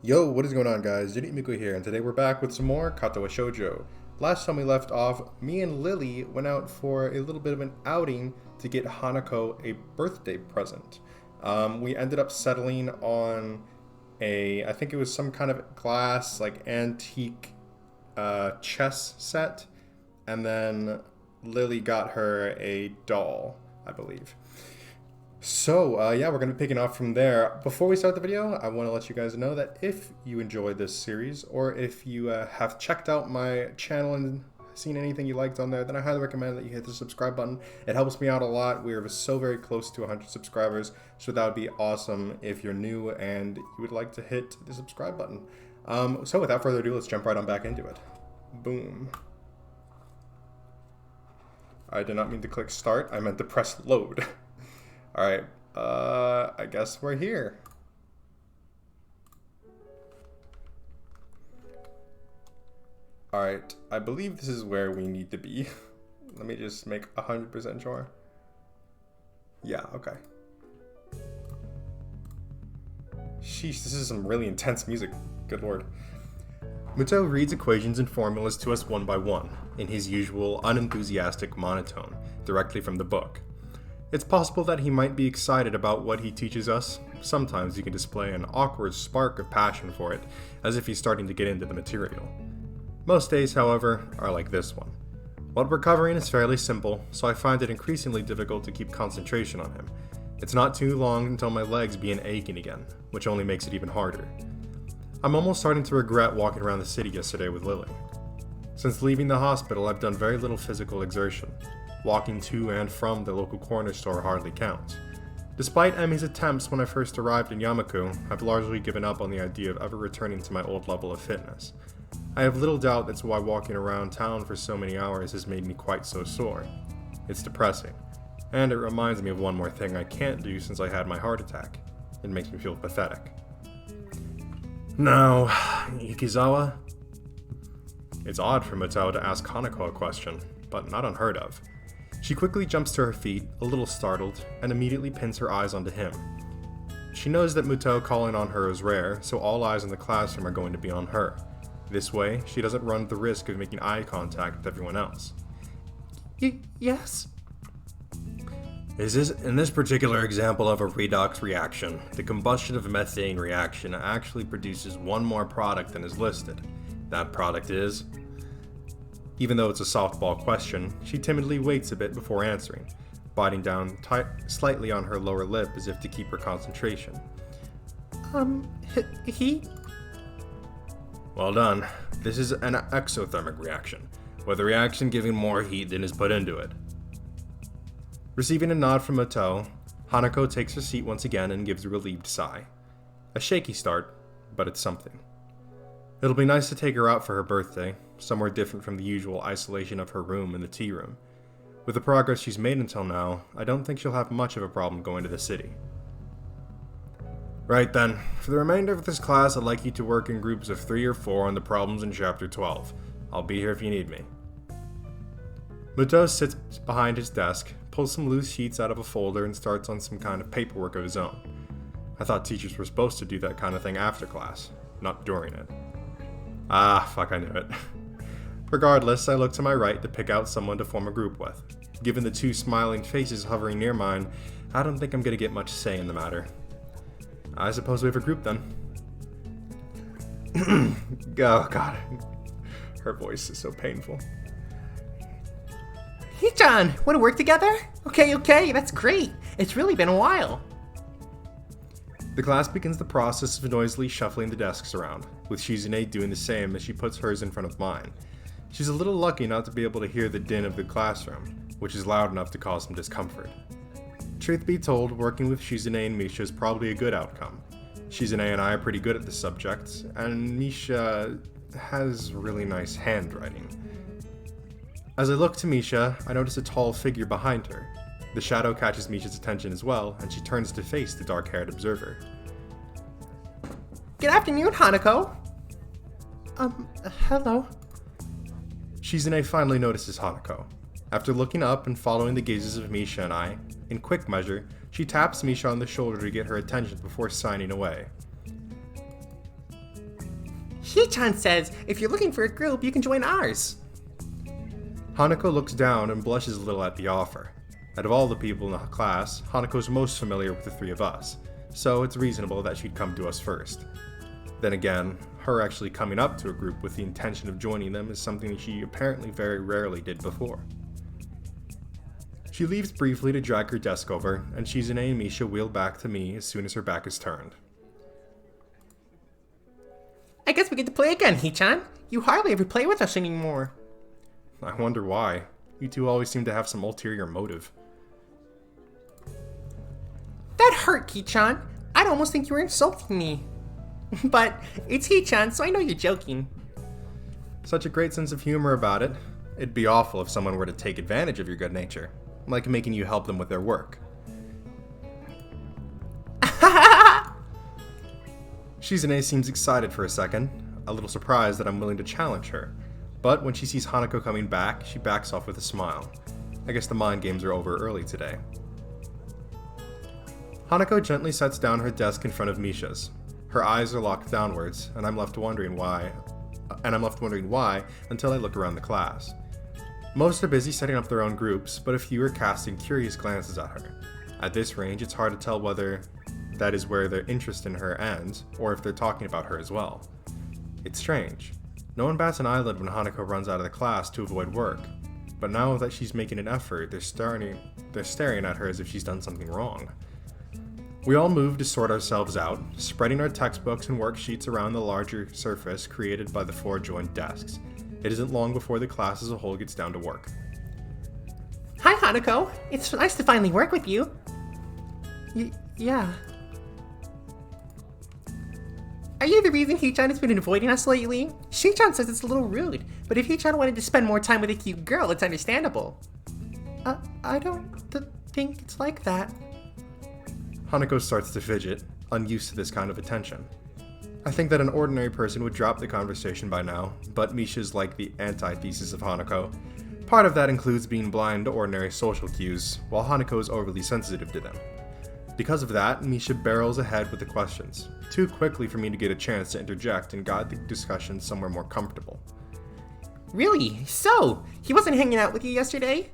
Yo, what is going on, guys? J.Yumeko here, and today we're back with some more Katawa Shoujo. Last time we left off, me and Lily went out for a little bit of an outing to get Hanako a birthday present. We ended up settling on I think it was some kind of glass, like antique chess set, and then Lily got her a doll, I believe. So, yeah, we're going to be picking off from there. Before we start the video, I want to let you guys know that if you enjoy this series, or if you have checked out my channel and seen anything you liked on there, then I highly recommend that you hit the subscribe button. It helps me out a lot. We are so very close to 100 subscribers, so that would be awesome if you're new and you would like to hit the subscribe button. So without further ado, let's jump right on back into it. Boom. I did not mean to click start, I meant to press load. Alright, I guess we're here. Alright, I believe this is where we need to be. Let me just make 100% sure. Yeah, okay. Sheesh, this is some really intense music. Good lord. Muto reads equations and formulas to us one by one, in his usual unenthusiastic monotone, directly from the book. It's possible that he might be excited about what he teaches us. Sometimes he can display an awkward spark of passion for it, as if he's starting to get into the material. Most days, however, are like this one. What we're covering is fairly simple, so I find it increasingly difficult to keep concentration on him. It's not too long until my legs begin aching again, which only makes it even harder. I'm almost starting to regret walking around the city yesterday with Lily. Since leaving the hospital, I've done very little physical exertion. Walking to and from the local corner store hardly counts. Despite Emmy's attempts when I first arrived in Yamaku, I've largely given up on the idea of ever returning to my old level of fitness. I have little doubt that's why walking around town for so many hours has made me quite so sore. It's depressing. And it reminds me of one more thing I can't do since I had my heart attack. It makes me feel pathetic. Now, Ikizawa? It's odd for Mutao to ask Hanako a question, but not unheard of. She quickly jumps to her feet, a little startled, and immediately pins her eyes onto him. She knows that Muto calling on her is rare, so all eyes in the classroom are going to be on her. This way, she doesn't run the risk of making eye contact with everyone else. Yes? In this particular example of a redox reaction, the combustion of methane reaction actually produces one more product than is listed. That product is... Even though it's a softball question, she timidly waits a bit before answering, biting down slightly on her lower lip as if to keep her concentration. Heat? Well done. This is an exothermic reaction, with the reaction giving more heat than is put into it. Receiving a nod from Muto, Hanako takes her seat once again and gives a relieved sigh. A shaky start, but it's something. It'll be nice to take her out for her birthday, somewhere different from the usual isolation of her room and the tea room. With the progress she's made until now, I don't think she'll have much of a problem going to the city. Right then, for the remainder of this class, I'd like you to work in groups of 3 or 4 on the problems in Chapter 12. I'll be here if you need me. Muto sits behind his desk, pulls some loose sheets out of a folder, and starts on some kind of paperwork of his own. I thought teachers were supposed to do that kind of thing after class, not during it. Ah, fuck, I knew it. Regardless, I look to my right to pick out someone to form a group with. Given the 2 smiling faces hovering near mine, I don't think I'm gonna get much say in the matter. I suppose we have a group then. Oh god. Her voice is so painful. Hey John, wanna work together? Okay, that's great. It's really been a while. The class begins the process of noisily shuffling the desks around, with Shizune doing the same as she puts hers in front of mine. She's a little lucky not to be able to hear the din of the classroom, which is loud enough to cause some discomfort. Truth be told, working with Shizune and Misha is probably a good outcome. Shizune and I are pretty good at this subject, and Misha has really nice handwriting. As I look to Misha, I notice a tall figure behind her. The shadow catches Misha's attention as well, and she turns to face the dark-haired observer. Good afternoon, Hanako. Hello. Shizune finally notices Hanako. After looking up and following the gazes of Misha and I, in quick measure, she taps Misha on the shoulder to get her attention before signing away. Hee-chan says if you're looking for a group, you can join ours. Hanako looks down and blushes a little at the offer. Out of all the people in the class, Hanako's most familiar with the three of us, so it's reasonable that she'd come to us first. Then again, her actually coming up to a group with the intention of joining them is something she apparently very rarely did before. She leaves briefly to drag her desk over, and Shizune and Misha wheel back to me as soon as her back is turned. I guess we get to play again, Hee-chan. You hardly ever play with us anymore. I wonder why. You two always seem to have some ulterior motive. That hurt, Hee-chan. I'd almost think you were insulting me. But it's Hee-chan, so I know you're joking. Such a great sense of humor about it. It'd be awful if someone were to take advantage of your good nature, like making you help them with their work. Shizune seems excited for a second, a little surprised that I'm willing to challenge her. But when she sees Hanako coming back, she backs off with a smile. I guess the mind games are over early today. Hanako gently sets down her desk in front of Misha's. Her eyes are locked downwards, and I'm left wondering why until I look around the class. Most are busy setting up their own groups, but a few are casting curious glances at her. At this range, it's hard to tell whether that is where their interest in her ends, or if they're talking about her as well. It's strange. No one bats an eyelid when Hanako runs out of the class to avoid work, but now that she's making an effort, they're staring at her as if she's done something wrong. We all move to sort ourselves out, spreading our textbooks and worksheets around the larger surface created by the four joined desks. It isn't long before the class as a whole gets down to work. Hi, Hanako. It's nice to finally work with you. Yeah. Are you the reason Hee-chan has been avoiding us lately? Shi-chan says it's a little rude, but if Hee-chan wanted to spend more time with a cute girl, it's understandable. I don't think it's like that. Hanako starts to fidget, unused to this kind of attention. I think that an ordinary person would drop the conversation by now, but Misha's like the antithesis of Hanako. Part of that includes being blind to ordinary social cues, while Hanako is overly sensitive to them. Because of that, Misha barrels ahead with the questions, too quickly for me to get a chance to interject and guide the discussion somewhere more comfortable. Really? So, he wasn't hanging out with you yesterday?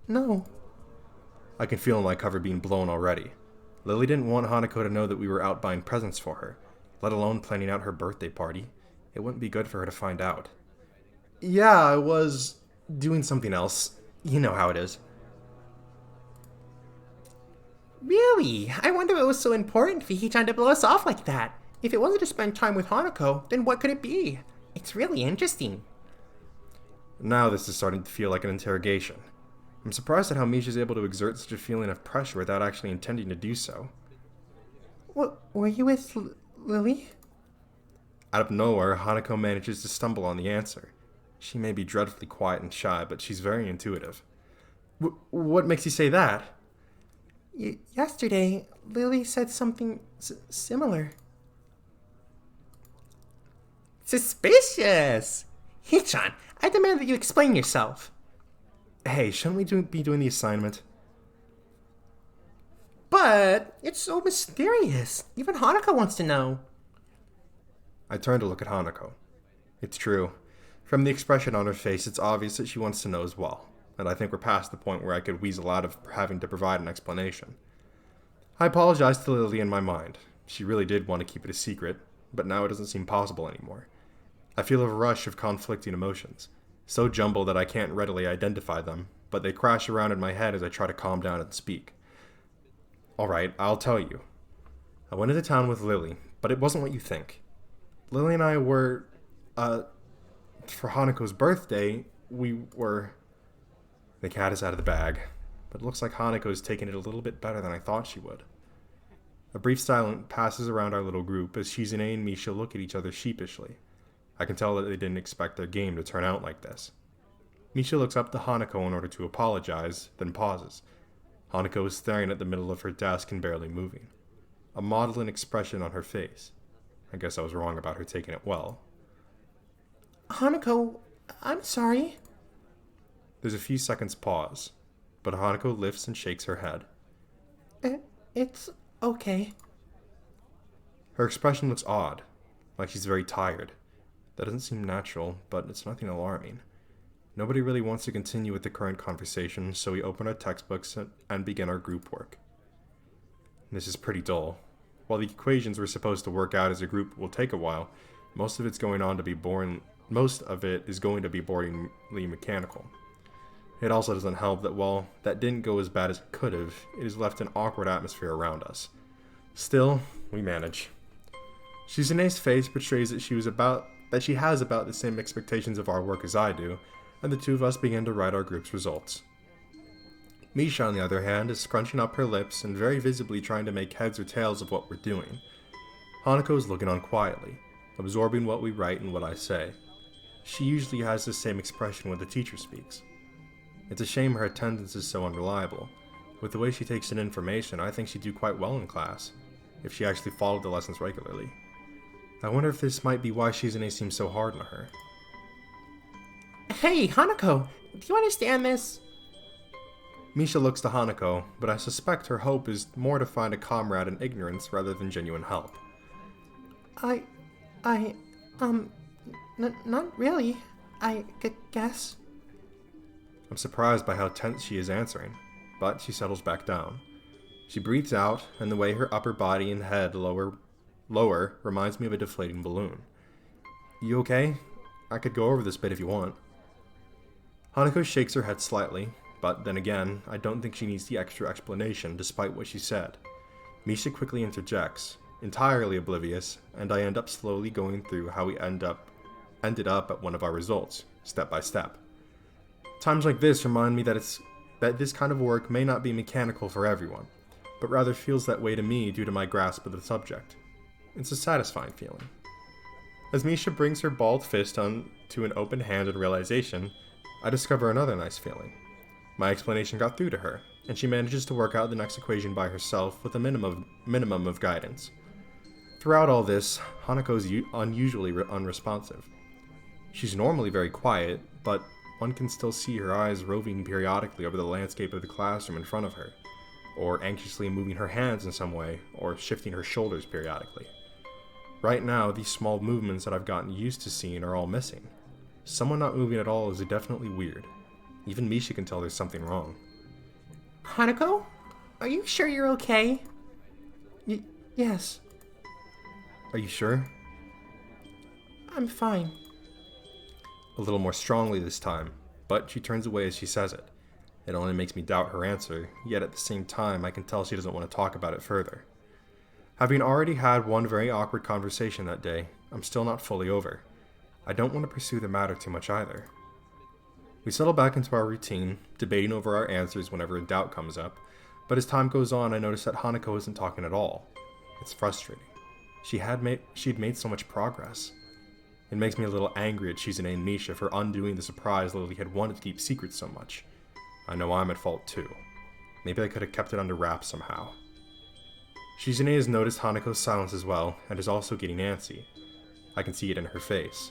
No. I can feel my cover being blown already. Lily didn't want Hanako to know that we were out buying presents for her, let alone planning out her birthday party. It wouldn't be good for her to find out. Yeah, I was doing something else. You know how it is. Really? I wonder what was so important for Hee-chan to blow us off like that. If it wasn't to spend time with Hanako, then what could it be? It's really interesting. Now this is starting to feel like an interrogation. I'm surprised at how Misha's able to exert such a feeling of pressure without actually intending to do so. Were you with Lily? Out of nowhere, Hanako manages to stumble on the answer. She may be dreadfully quiet and shy, but she's very intuitive. What makes you say that? Yesterday, Lily said something similar. Suspicious! Hee-chan, I demand that you explain yourself. Hey, shouldn't we be doing the assignment? But it's so mysterious. Even Hanako wants to know. I turn to look at Hanako. It's true. From the expression on her face, it's obvious that she wants to know as well, and I think we're past the point where I could weasel out of having to provide an explanation. I apologize to Lily in my mind. She really did want to keep it a secret, but now it doesn't seem possible anymore. I feel a rush of conflicting emotions, so jumbled that I can't readily identify them, but they crash around in my head as I try to calm down and speak. Alright, I'll tell you. I went into town with Lily, but it wasn't what you think. Lily and I were, for Hanako's birthday, we were... The cat is out of the bag, but it looks like Hanako's taken it a little bit better than I thought she would. A brief silence passes around our little group as Shizune and Misha look at each other sheepishly. I can tell that they didn't expect their game to turn out like this. Misha looks up to Hanako in order to apologize, then pauses. Hanako is staring at the middle of her desk and barely moving. A maudlin expression on her face. I guess I was wrong about her taking it well. Hanako, I'm sorry. There's a few seconds pause, but Hanako lifts and shakes her head. It's okay. Her expression looks odd, like she's very tired. That doesn't seem natural, but it's nothing alarming. Nobody really wants to continue with the current conversation, so we open our textbooks and begin our group work. This is pretty dull. While the equations we're supposed to work out as a group will take a while, most of it is going to be boringly mechanical. It also doesn't help that while that didn't go as bad as it could have, it has left an awkward atmosphere around us. Still, we manage. Shizune's face betrays that she has about the same expectations of our work as I do, and the two of us begin to write our group's results. Misha, on the other hand, is scrunching up her lips and very visibly trying to make heads or tails of what we're doing. Hanako is looking on quietly, absorbing what we write and what I say. She usually has the same expression when the teacher speaks. It's a shame her attendance is so unreliable. With the way she takes in information, I think she'd do quite well in class, if she actually followed the lessons regularly. I wonder if this might be why Shizune seems so hard on her. Hey, Hanako, do you understand this? Misha looks to Hanako, but I suspect her hope is more to find a comrade in ignorance rather than genuine help. Not really. I guess. I'm surprised by how tense she is answering, but she settles back down. She breathes out, and the way her upper body and head lower reminds me of a deflating balloon. You okay? I could go over this bit if you want. Hanako shakes her head slightly, but then again, I don't think she needs the extra explanation despite what she said. Misha quickly interjects, entirely oblivious, and I end up slowly going through how we ended up at one of our results, step by step. Times like this remind me that this kind of work may not be mechanical for everyone, but rather feels that way to me due to my grasp of the subject. It's a satisfying feeling. As Misha brings her balled fist onto an open hand in realization, I discover another nice feeling. My explanation got through to her, and she manages to work out the next equation by herself with a minimum of guidance. Throughout all this, Hanako is unusually unresponsive. She's normally very quiet, but one can still see her eyes roving periodically over the landscape of the classroom in front of her, or anxiously moving her hands in some way, or shifting her shoulders periodically. Right now, these small movements that I've gotten used to seeing are all missing. Someone not moving at all is definitely weird. Even Misha can tell there's something wrong. Hanako? Are you sure you're okay? Yes. Are you sure? I'm fine. A little more strongly this time, but she turns away as she says it. It only makes me doubt her answer, yet at the same time I can tell she doesn't want to talk about it further. Having already had one very awkward conversation that day, I'm still not fully over. I don't want to pursue the matter too much either. We settle back into our routine, debating over our answers whenever a doubt comes up, but as time goes on I notice that Hanako isn't talking at all. It's frustrating. She'd made so much progress. It makes me a little angry at Shizune and Misha for undoing the surprise Lily had wanted to keep secret so much. I know I'm at fault too. Maybe I could have kept it under wraps somehow. Shizune has noticed Hanako's silence as well, and is also getting antsy. I can see it in her face.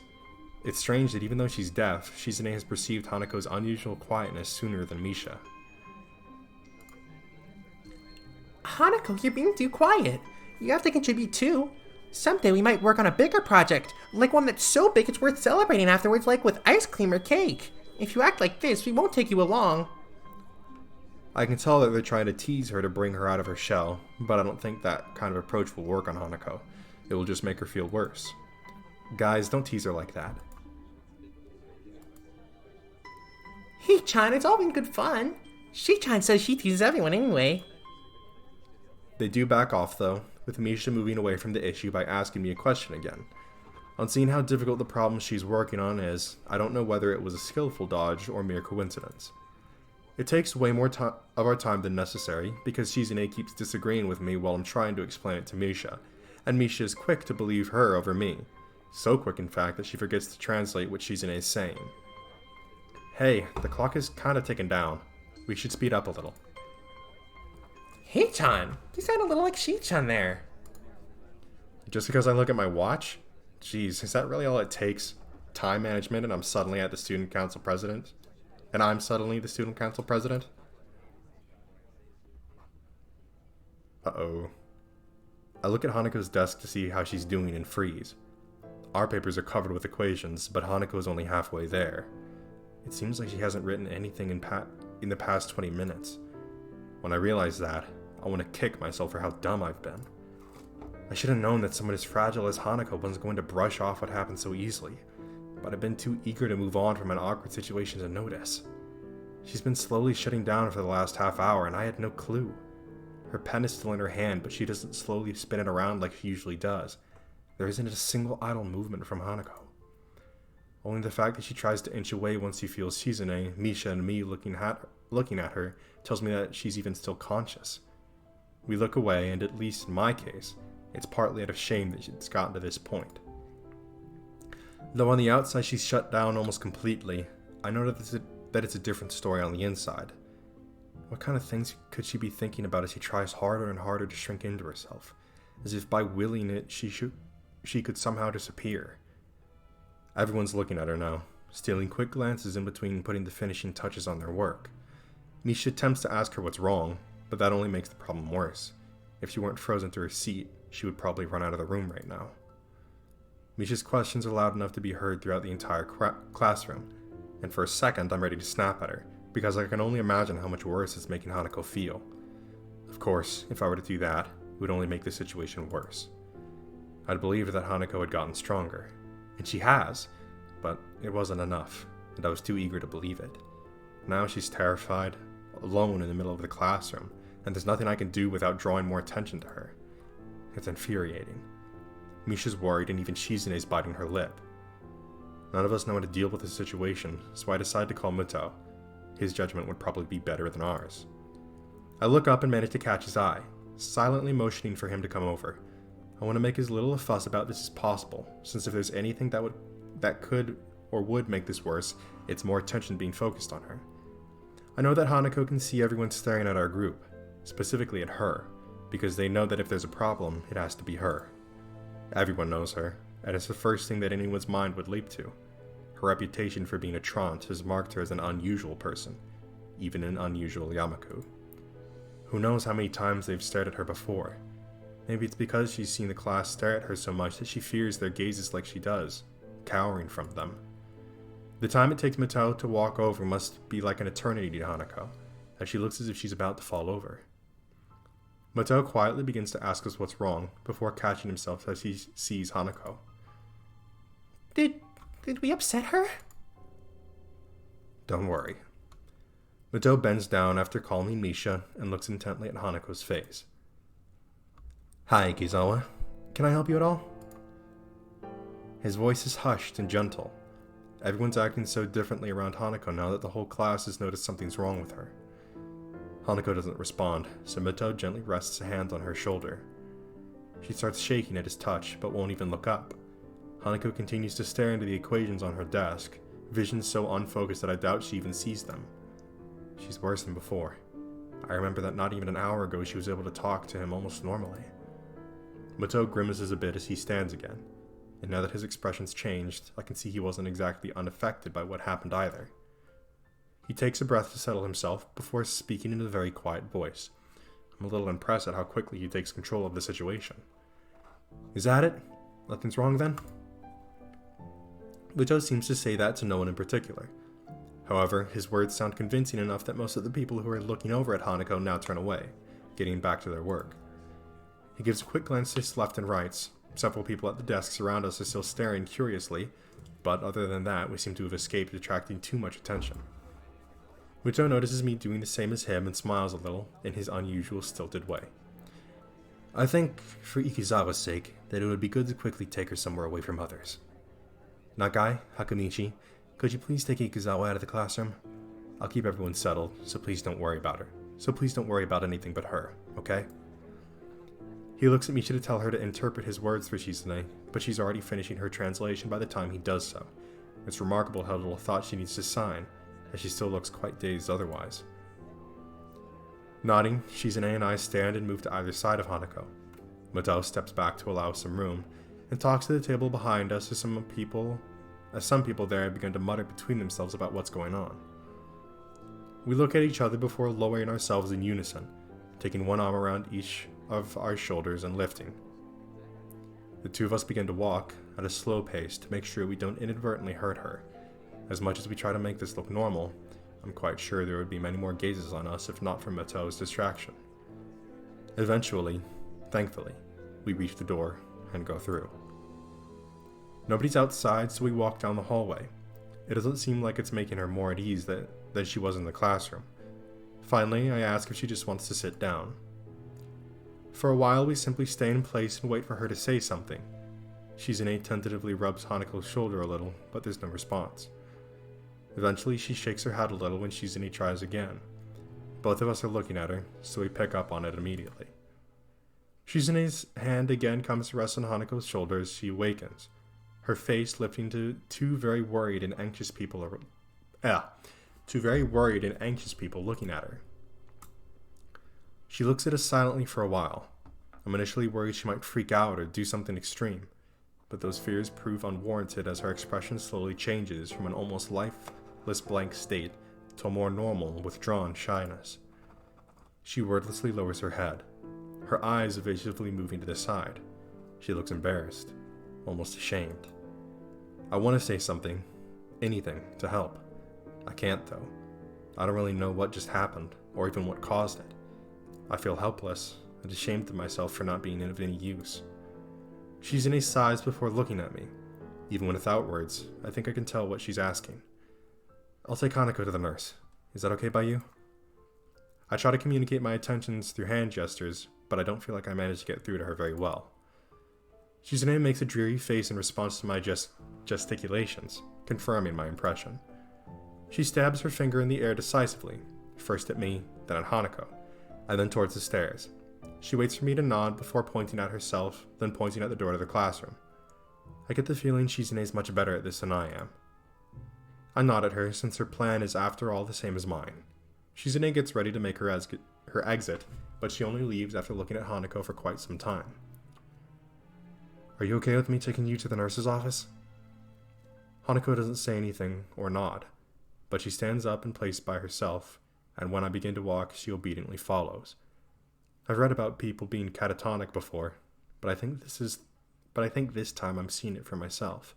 It's strange that even though she's deaf, Shizune has perceived Hanako's unusual quietness sooner than Misha. Hanako, you're being too quiet. You have to contribute too. Someday we might work on a bigger project, like one that's so big it's worth celebrating afterwards, like with ice cream or cake. If you act like this, we won't take you along. I can tell that they're trying to tease her to bring her out of her shell, but I don't think that kind of approach will work on Hanako. It will just make her feel worse. Guys, don't tease her like that. Hee-chan, it's all been good fun. Shi-chan says she teases everyone anyway. They do back off though, with Misha moving away from the issue by asking me a question again. On seeing how difficult the problem she's working on is, I don't know whether it was a skillful dodge or mere coincidence. It takes way more of our time than necessary, because Shizune keeps disagreeing with me while I'm trying to explain it to Misha, and Misha is quick to believe her over me. So quick in fact that she forgets to translate what Shizune is saying. Hey, the clock is kinda ticking down. We should speed up a little. Hee-chan, you sound a little like Shi-chan there. Just because I look at my watch? Jeez, is that really all it takes? Time management and I'm suddenly the student council president? And I'm suddenly the student council president? Uh-oh. I look at Hanako's desk to see how she's doing and freeze. Our papers are covered with equations, but Hanako is only halfway there. It seems like she hasn't written anything in the past 20 minutes. When I realize that, I want to kick myself for how dumb I've been. I should have known that someone as fragile as Hanako wasn't going to brush off what happened so easily, but I've been too eager to move on from an awkward situation to notice. She's been slowly shutting down for the last half hour, and I had no clue. Her pen is still in her hand, but she doesn't slowly spin it around like she usually does. There isn't a single idle movement from Hanako. Only the fact that she tries to inch away once she feels Shizune, Misha, and me looking at her tells me that she's even still conscious. We look away, and at least in my case, it's partly out of shame that it's gotten to this point. Though on the outside she's shut down almost completely, I know that it's a different story on the inside. What kind of things could she be thinking about as she tries harder and harder to shrink into herself, as if by willing it she could somehow disappear? Everyone's looking at her now, stealing quick glances in between putting the finishing touches on their work. Misha attempts to ask her what's wrong, but that only makes the problem worse. If she weren't frozen to her seat, she would probably run out of the room right now. Misha's questions are loud enough to be heard throughout the entire classroom, and for a second I'm ready to snap at her, because I can only imagine how much worse it's making Hanako feel. Of course, if I were to do that, it would only make the situation worse. I'd believed that Hanako had gotten stronger, and she has, but it wasn't enough, and I was too eager to believe it. Now she's terrified, alone in the middle of the classroom, and there's nothing I can do without drawing more attention to her. It's infuriating. Misha's worried, and even Shizune's biting her lip. None of us know how to deal with the situation, so I decide to call Muto. His judgment would probably be better than ours. I look up and manage to catch his eye, silently motioning for him to come over. I want to make as little a fuss about this as possible, since if there's anything that could or would make this worse, it's more attention being focused on her. I know that Hanako can see everyone staring at our group, specifically at her, because they know that if there's a problem, it has to be her. Everyone knows her, and it's the first thing that anyone's mind would leap to. Her reputation for being a trant has marked her as an unusual person, even an unusual Yamaku. Who knows how many times they've stared at her before? Maybe it's because she's seen the class stare at her so much that she fears their gazes like she does, cowering from them. The time it takes Muto to walk over must be like an eternity to Hanako, as she looks as if she's about to fall over. Muto quietly begins to ask us what's wrong, before catching himself as he sees Hanako. Did we upset her? Don't worry. Muto bends down after calming Misha and looks intently at Hanako's face. Hi, Ikizawa. Can I help you at all? His voice is hushed and gentle. Everyone's acting so differently around Hanako now that the whole class has noticed something's wrong with her. Hanako doesn't respond, so Muto gently rests a hand on her shoulder. She starts shaking at his touch, but won't even look up. Hanako continues to stare into the equations on her desk, vision so unfocused that I doubt she even sees them. She's worse than before. I remember that not even an hour ago she was able to talk to him almost normally. Muto grimaces a bit as he stands again, and now that his expression's changed, I can see he wasn't exactly unaffected by what happened either. He takes a breath to settle himself before speaking in a very quiet voice. I'm a little impressed at how quickly he takes control of the situation. Is that it? Nothing's wrong then? Muto seems to say that to no one in particular. However, his words sound convincing enough that most of the people who are looking over at Hanako now turn away, getting back to their work. He gives a quick glance to his left and right. Several people at the desks around us are still staring curiously, but other than that, we seem to have escaped attracting too much attention. Muto notices me doing the same as him and smiles a little, in his unusual stilted way. I think, for Ikizawa's sake, that it would be good to quickly take her somewhere away from others. Nagai, Hakunichi, could you please take Ikizawa out of the classroom? I'll keep everyone settled, so please don't worry about her. So please don't worry about anything but her, okay? He looks at Misha to tell her to interpret his words for Shizune, but she's already finishing her translation by the time he does so. It's remarkable how little thought she needs to sign, as she still looks quite dazed otherwise. Nodding, Shizune and I stand and move to either side of Hanako. Muto steps back to allow some room, and talks to the table behind us as some people there have begun to mutter between themselves about what's going on. We look at each other before lowering ourselves in unison, taking one arm around each of our shoulders and lifting. The two of us begin to walk at a slow pace to make sure we don't inadvertently hurt her. As much as we try to make this look normal, I'm quite sure there would be many more gazes on us if not for Mato's distraction. Eventually, thankfully, we reach the door and go through. Nobody's outside, so we walk down the hallway. It doesn't seem like it's making her more at ease than she was in the classroom. Finally, I ask if she just wants to sit down. For a while, we simply stay in place and wait for her to say something. Shizune tentatively rubs Hanako's shoulder a little, but there's no response. Eventually, she shakes her head a little when Shizune tries again. Both of us are looking at her, so we pick up on it immediately. Shizune's hand again comes to rest on Hanako's shoulder as she awakens, her face lifting to two very worried and anxious people looking at her. She looks at us silently for a while. I'm initially worried she might freak out or do something extreme, but those fears prove unwarranted as her expression slowly changes from an almost lifeless blank state to a more normal, withdrawn shyness. She wordlessly lowers her head, her eyes evasively moving to the side. She looks embarrassed, almost ashamed. I want to say something, anything, to help. I can't, though. I don't really know what just happened, or even what caused it. I feel helpless and ashamed of myself for not being of any use. Shizune sighs before looking at me. Even without words, I think I can tell what she's asking. I'll take Hanako to the nurse. Is that okay by you? I try to communicate my intentions through hand gestures, but I don't feel like I managed to get through to her very well. Shizune makes a dreary face in response to my gesticulations, confirming my impression. She stabs her finger in the air decisively, first at me, then at Hanako, and then towards the stairs. She waits for me to nod before pointing at herself, then pointing at the door to the classroom. I get the feeling Shizune's much better at this than I am. I nod at her, since her plan is after all the same as mine. Shizune gets ready to make her exit, but she only leaves after looking at Hanako for quite some time. Are you okay with me taking you to the nurse's office? Hanako doesn't say anything or nod, but she stands up and places by herself, and when I begin to walk, she obediently follows. I've read about people being catatonic before, but I think this time I'm seeing it for myself.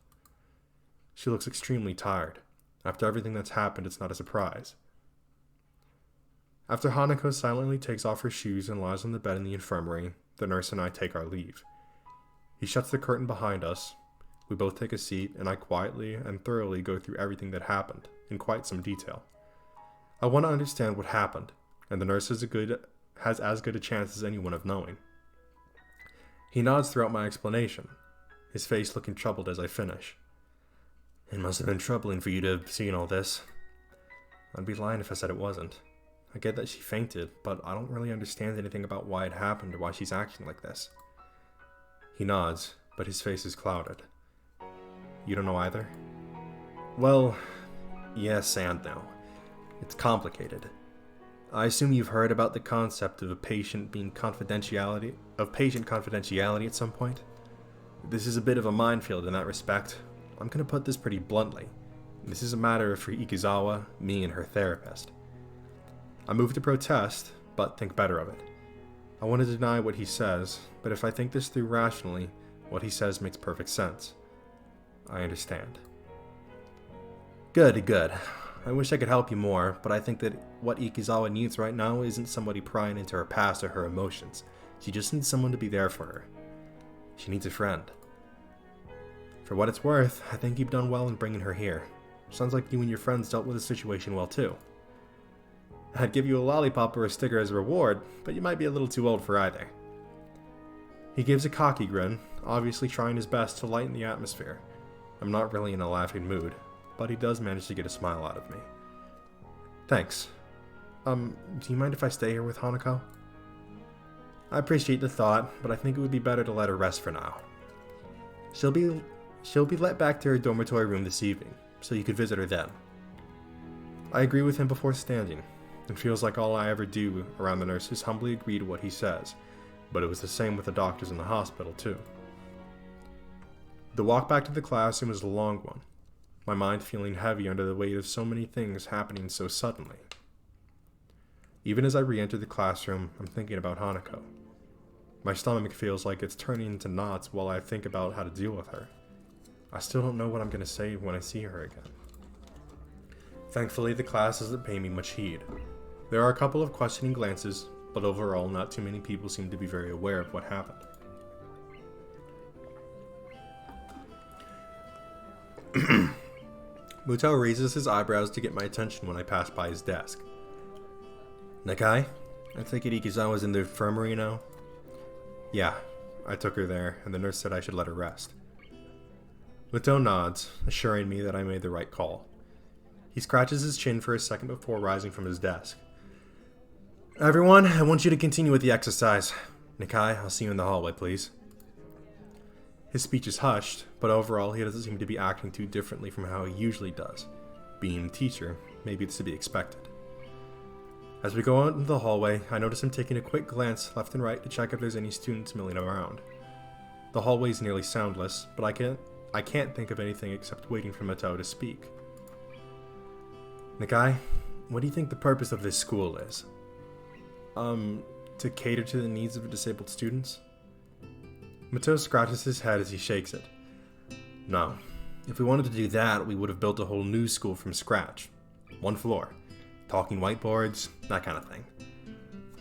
She looks extremely tired. After everything that's happened, it's not a surprise. After Hanako silently takes off her shoes and lies on the bed in the infirmary, the nurse and I take our leave. He shuts the curtain behind us. We both take a seat, and I quietly and thoroughly go through everything that happened, in quite some detail. I want to understand what happened, and the nurse has as good a chance as anyone of knowing. He nods throughout my explanation, his face looking troubled as I finish. It must have been troubling for you to have seen all this. I'd be lying if I said it wasn't. I get that she fainted, but I don't really understand anything about why it happened or why she's acting like this. He nods, but his face is clouded. You don't know either? Well, yes and no. It's complicated. I assume you've heard about the concept of patient confidentiality at some point? This is a bit of a minefield in that respect. I'm going to put this pretty bluntly. This is a matter for Ikizawa, me, and her therapist. I move to protest, but think better of it. I want to deny what he says, but if I think this through rationally, what he says makes perfect sense. I understand. Good. I wish I could help you more, but I think that what Ikizawa needs right now isn't somebody prying into her past or her emotions. She just needs someone to be there for her. She needs a friend. For what it's worth, I think you've done well in bringing her here. Sounds like you and your friends dealt with the situation well too. I'd give you a lollipop or a sticker as a reward, but you might be a little too old for either. He gives a cocky grin, obviously trying his best to lighten the atmosphere. I'm not really in a laughing mood, but he does manage to get a smile out of me. Thanks. Do you mind if I stay here with Hanako? I appreciate the thought, but I think it would be better to let her rest for now. She'll be let back to her dormitory room this evening, so you could visit her then. I agree with him before standing. It feels like all I ever do around the nurse is humbly agree to what he says, but it was the same with the doctors in the hospital too. The walk back to the classroom was a long one, my mind feeling heavy under the weight of so many things happening so suddenly. Even as I re-enter the classroom, I'm thinking about Hanako. My stomach feels like it's turning into knots while I think about how to deal with her. I still don't know what I'm going to say when I see her again. Thankfully, the class doesn't pay me much heed. There are a couple of questioning glances, but overall, not too many people seem to be very aware of what happened. Mutao raises his eyebrows to get my attention when I pass by his desk. Nakai? I take it Ikizawa's in the infirmary now? Yeah, I took her there, and the nurse said I should let her rest. Mutao nods, assuring me that I made the right call. He scratches his chin for a second before rising from his desk. Everyone, I want you to continue with the exercise. Nakai, I'll see you in the hallway, please. His speech is hushed, but overall he doesn't seem to be acting too differently from how he usually does. Being a teacher, maybe it's to be expected. As we go out into the hallway, I notice him taking a quick glance left and right to check if there's any students milling around. The hallway is nearly soundless, but I can't think of anything except waiting for Mutao to speak. Nakai, what do you think the purpose of this school is? To cater to the needs of disabled students? Mutao scratches his head as he shakes it. No. If we wanted to do that, we would have built a whole new school from scratch. One floor. Talking whiteboards, that kind of thing.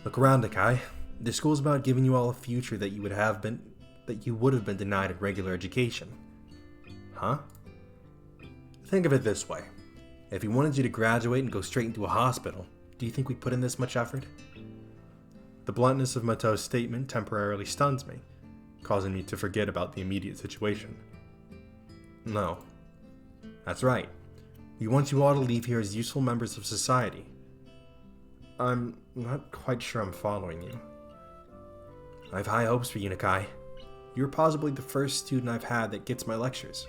Look around, Nakai. This school's about giving you all a future that you would have been denied in regular education. Huh? Think of it this way. If we wanted you to graduate and go straight into a hospital, do you think we'd put in this much effort? The bluntness of Mutao's statement temporarily stuns me, causing me to forget about the immediate situation. No. That's right. We want you all to leave here as useful members of society. I'm not quite sure I'm following you. I have high hopes for you, Nakai. You're possibly the first student I've had that gets my lectures.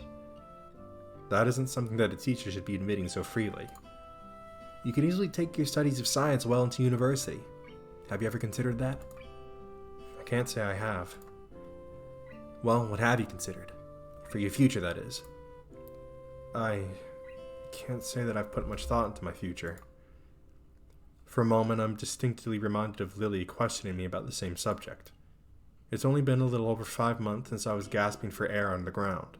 That isn't something that a teacher should be admitting so freely. You could easily take your studies of science well into university. Have you ever considered that? I can't say I have. Well, what have you considered? For your future, that is. I can't say that I've put much thought into my future. For a moment, I'm distinctly reminded of Lily questioning me about the same subject. It's only been a little over 5 months since I was gasping for air on the ground.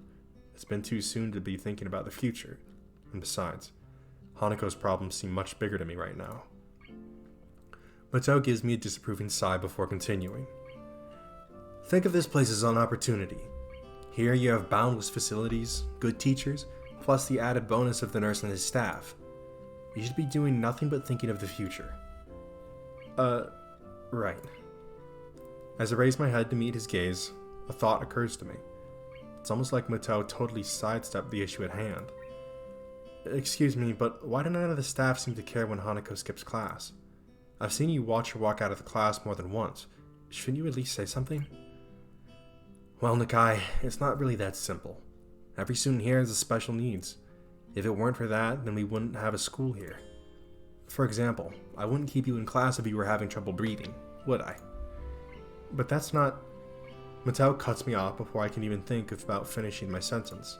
It's been too soon to be thinking about the future. And besides, Hanako's problems seem much bigger to me right now. Mutao gives me a disapproving sigh before continuing. Think of this place as an opportunity. Here you have boundless facilities, good teachers, plus the added bonus of the nurse and his staff. You should be doing nothing but thinking of the future. Right. As I raise my head to meet his gaze, a thought occurs to me. It's almost like Mutao totally sidestepped the issue at hand. Excuse me, but why do none of the staff seem to care when Hanako skips class? I've seen you watch her walk out of the class more than once. Shouldn't you at least say something? Well, Nakai, it's not really that simple. Every student here has special needs. If it weren't for that, then we wouldn't have a school here. For example, I wouldn't keep you in class if you were having trouble breathing, would I? But that's not... Mutao cuts me off before I can even think about finishing my sentence.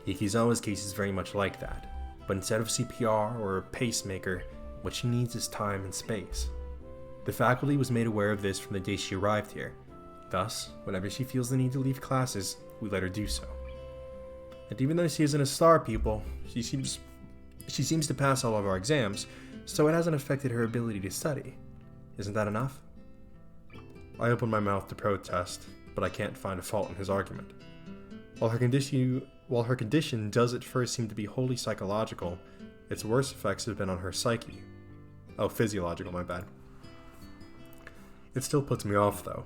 Ikizawa's case is very much like that, but instead of CPR or a pacemaker, what she needs is time and space. The faculty was made aware of this from the day she arrived here. Thus, whenever she feels the need to leave classes, we let her do so. And even though she isn't a star pupil, she seems to pass all of our exams, so it hasn't affected her ability to study. Isn't that enough? I open my mouth to protest, but I can't find a fault in his argument. While her condition does at first seem to be wholly psychological, its worst effects have been on her psyche. Oh, physiological, my bad. It still puts me off, though.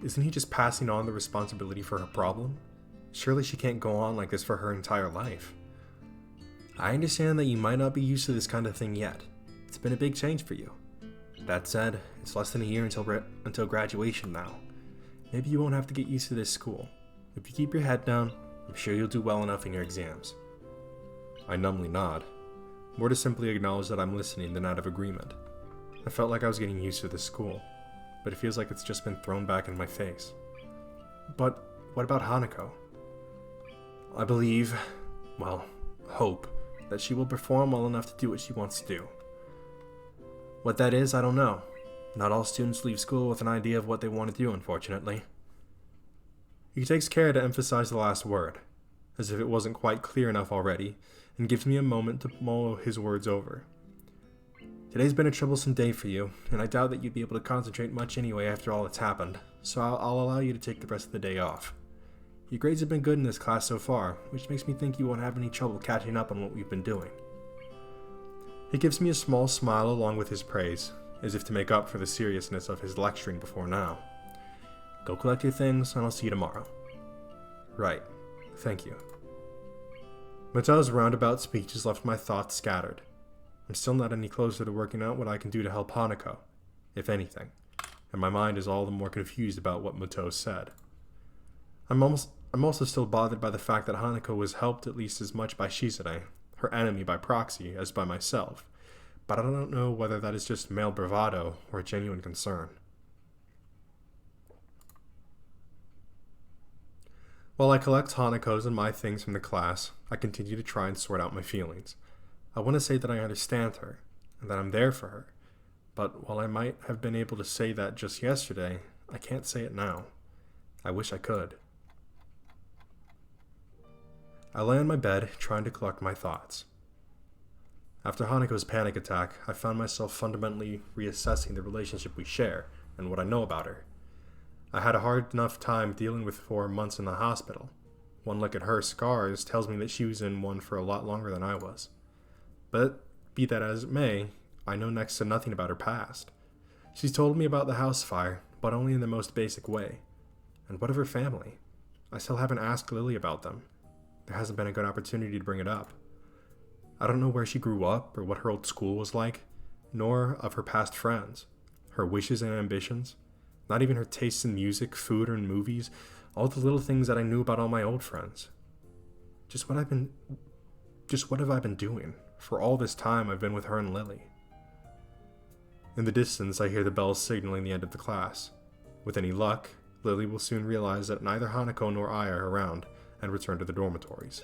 Isn't he just passing on the responsibility for her problem? Surely she can't go on like this for her entire life. I understand that you might not be used to this kind of thing yet. It's been a big change for you. That said, it's less than a year until graduation now. Maybe you won't have to get used to this school. If you keep your head down, I'm sure you'll do well enough in your exams. I numbly nod, more to simply acknowledge that I'm listening than out of agreement. I felt like I was getting used to this school, but it feels like it's just been thrown back in my face. But what about Hanako? I believe, hope, that she will perform well enough to do what she wants to do. What that is, I don't know. Not all students leave school with an idea of what they want to do, unfortunately. He takes care to emphasize the last word, as if it wasn't quite clear enough already, and gives me a moment to mull his words over. Today's been a troublesome day for you, and I doubt that you'd be able to concentrate much anyway after all that's happened, so I'll allow you to take the rest of the day off. Your grades have been good in this class so far, which makes me think you won't have any trouble catching up on what we've been doing. He gives me a small smile along with his praise, as if to make up for the seriousness of his lecturing before now. Go collect your things, and I'll see you tomorrow. Right. Thank you. Matao's roundabout speech has left my thoughts scattered. I'm still not any closer to working out what I can do to help Hanako, if anything, and my mind is all the more confused about what Matao said. I'm also still bothered by the fact that Hanako was helped at least as much by Shizune, her enemy by proxy, as by myself, but I don't know whether that is just male bravado or a genuine concern. While I collect Hanako's and my things from the class, I continue to try and sort out my feelings. I want to say that I understand her, and that I'm there for her, but while I might have been able to say that just yesterday, I can't say it now. I wish I could. I lay on my bed, trying to collect my thoughts. After Hanako's panic attack, I found myself fundamentally reassessing the relationship we share, and what I know about her. I had a hard enough time dealing with 4 months in the hospital. One look at her scars tells me that she was in one for a lot longer than I was. But, be that as it may, I know next to nothing about her past. She's told me about the house fire, but only in the most basic way. And what of her family? I still haven't asked Lily about them. There hasn't been a good opportunity to bring it up. I don't know where she grew up or what her old school was like, nor of her past friends, her wishes and ambitions. Not even her tastes in music, food, or in movies. All the little things that I knew about all my old friends. Just what have I been doing for all this time I've been with her and Lily? In the distance, I hear the bells signaling the end of the class. With any luck, Lily will soon realize that neither Hanako nor I are around and return to the dormitories.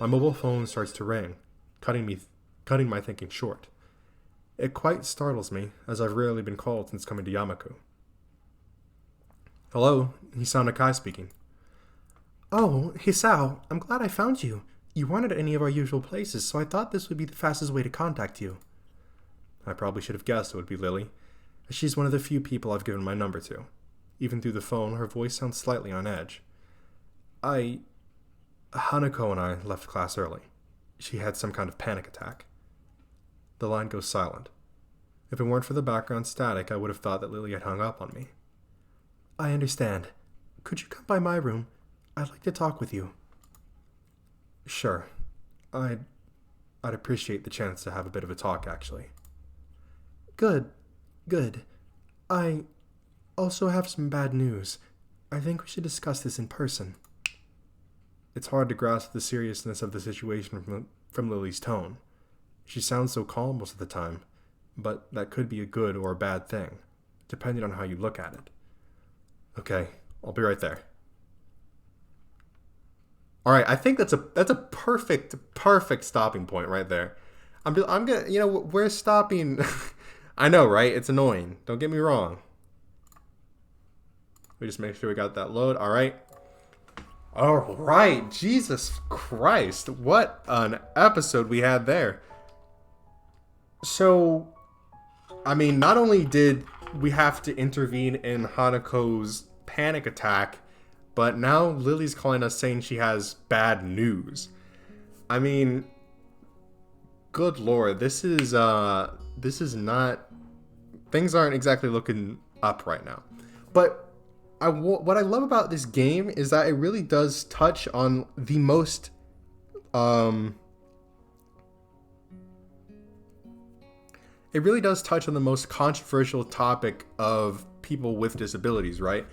My mobile phone starts to ring, cutting my thinking short. It quite startles me, as I've rarely been called since coming to Yamaku. Hello, Hisao Nakai speaking. Oh, Hisao, I'm glad I found you. You weren't at any of our usual places, so I thought this would be the fastest way to contact you. I probably should have guessed it would be Lily, as she's one of the few people I've given my number to. Even through the phone, her voice sounds slightly on edge. Hanako and I left class early. She had some kind of panic attack. The line goes silent. If it weren't for the background static, I would have thought that Lily had hung up on me. I understand. Could you come by my room? I'd like to talk with you. Sure. I'd appreciate the chance to have a bit of a talk, actually. Good. I also have some bad news. I think we should discuss this in person. It's hard to grasp the seriousness of the situation from Lily's tone. She sounds so calm most of the time, but that could be a good or a bad thing, depending on how you look at it. Okay, I'll be right there. All right, I think that's a perfect stopping point right there. I'm gonna, we're stopping. I know, right? It's annoying. Don't get me wrong. We just make sure we got that load. All right. Jesus Christ, what an episode we had there. So, I mean, not only did we have to intervene in Hanako's panic attack, but now Lily's calling us saying she has bad news. I mean, good lord, this is not, things aren't exactly looking up right now. But what I love about this game is that it really does touch on the most controversial topic of people with disabilities, right?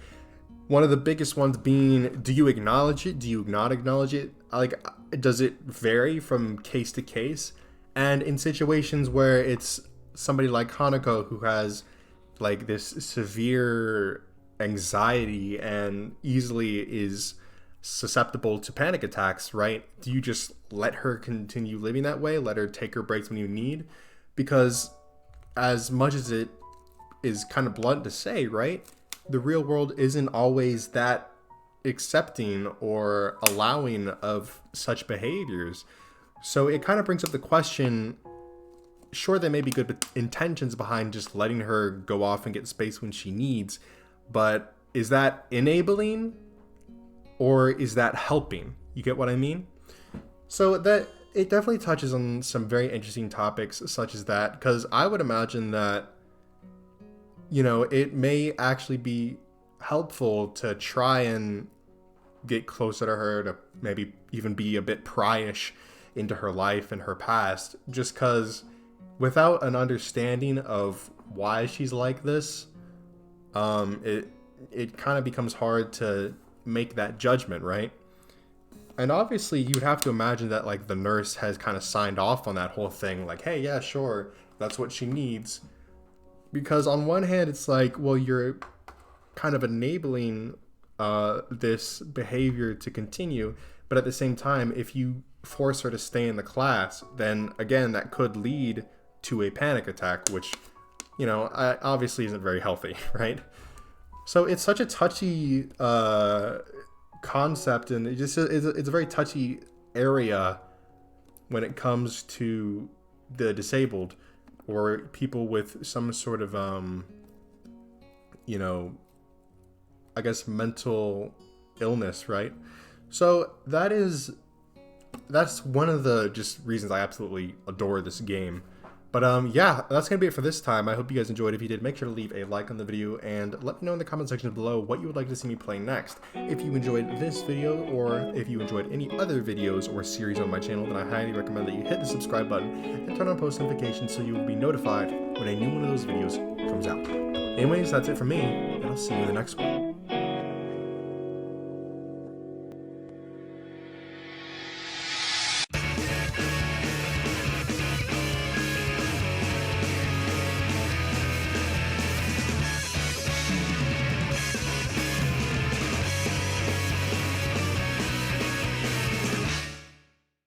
One of the biggest ones being, do you acknowledge it? Do you not acknowledge it? Like, does it vary from case to case? And in situations where it's somebody like Hanako who has like this severe anxiety and easily is susceptible to panic attacks, right? Do you just let her continue living that way? Let her take her breaks when you need? Because as much as it is kind of blunt to say, right? The real world isn't always that accepting or allowing of such behaviors. So it kind of brings up the question, sure, there may be good intentions behind just letting her go off and get space when she needs, but is that enabling or is that helping? You get what I mean? So that it definitely touches on some very interesting topics such as that, because I would imagine that, you know, it may actually be helpful to try and get closer to her, to maybe even be a bit pryish into her life and her past, just because without an understanding of why she's like this, it kind of becomes hard to make that judgment, right? And obviously you would have to imagine that like the nurse has kind of signed off on that whole thing, like, hey, yeah, sure, that's what she needs. Because on one hand, it's like, well, you're kind of enabling this behavior to continue, but at the same time, if you force her to stay in the class, then again, that could lead to a panic attack, which, you know, obviously isn't very healthy, right? So it's such a touchy concept, and it's a very touchy area when it comes to the disabled or people with some sort of you know, I guess mental illness, right? So that's one of the just reasons I absolutely adore this game. But yeah, that's going to be it for this time. I hope you guys enjoyed. If you did, make sure to leave a like on the video and let me know in the comment section below what you would like to see me play next. If you enjoyed this video, or if you enjoyed any other videos or series on my channel, then I highly recommend that you hit the subscribe button and turn on post notifications so you will be notified when a new one of those videos comes out. Anyways, that's it from me, and I'll see you in the next one.